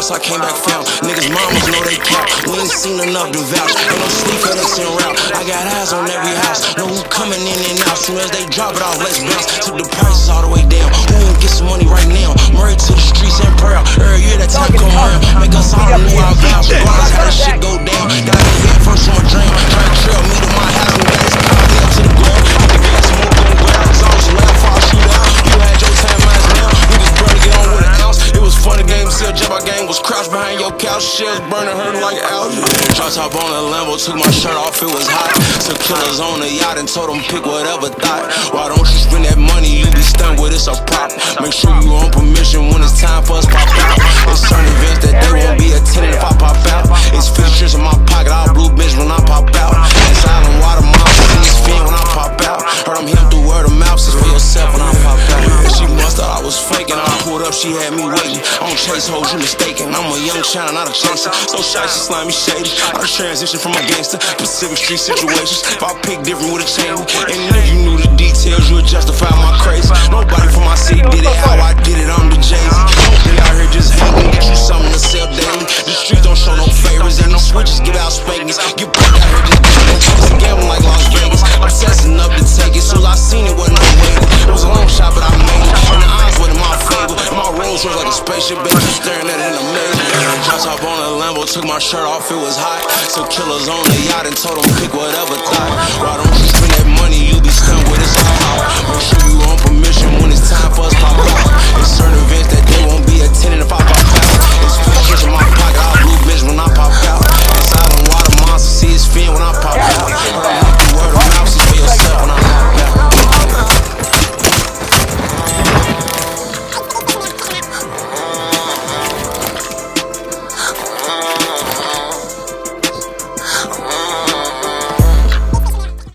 lost, I came back found. Niggas mamas know they count. We ain't seen enough to vouch. Ain't no sleep for this in route. I got eyes on every house. Know who coming in and out. Soon as they drop it off, let's bounce. Took the prices all the way down. Who ain't get some money right now? Murray to the streets and proud. Every year that time come around. Make us all renew our vows. Regardless how this shit go down. Got a head first from a dream. Try to trail me to my house. We got this power up to the ground. Hit the gas, smoke gon' grab. Exhaust, laugh, fall, shoot out. You had your 10 miles now. Niggas barely get on with an ounce. It was funny game, still job. Our gang was crouched behind your couch. Shells burning, hurting like algae. Drop top on a Lambo, took my shirt off, it was hot. Took killers on the yacht and told them pick whatever thought. Why don't you spend that money? You be stunned with it's a prop. Make sure you on permission when it's time for us pop out. It's certain events that they won't be attending if I pop out. It's 50 trips in my pocket, all blue bitch when I pop out. It's island water, mouth, see this fin when I pop out. Heard I'm him through word of mouth, since for yourself when I pop out. And she must thought I was faking. I pulled up, she had me waiting. I don't chase hoes, you mistaken. I'm a young shiner, not a chaser. So shy, she slimy, shady. I transition from a gangster, Pacific Street situations. If I pick different with a chain, and if you knew the details, you would justify my craze. Nobody from my city did it how I did it, I'm the Jay-Z. Don't be out here just hating, get you something to sell daily. The streets don't show no favors, and no switches give out spankings. Get put out here just gambling, it's a gambling like Las Vegas. I'm sessing up to take it, soon as I seen it, wasn't no waiting. It was a long shot, but I made it, and the odds wasn't in my favor. And my Rolls was like a spaceship, baby, staring at it in amazement. Dropped top on a Lambo, took my shirt off, it was hot. Took killers on the yacht and told them pick whatever thought. Why don't you spend that money? You be stunned with it's all out. Make sure you on permission when it's time for us pop out. It's certain events that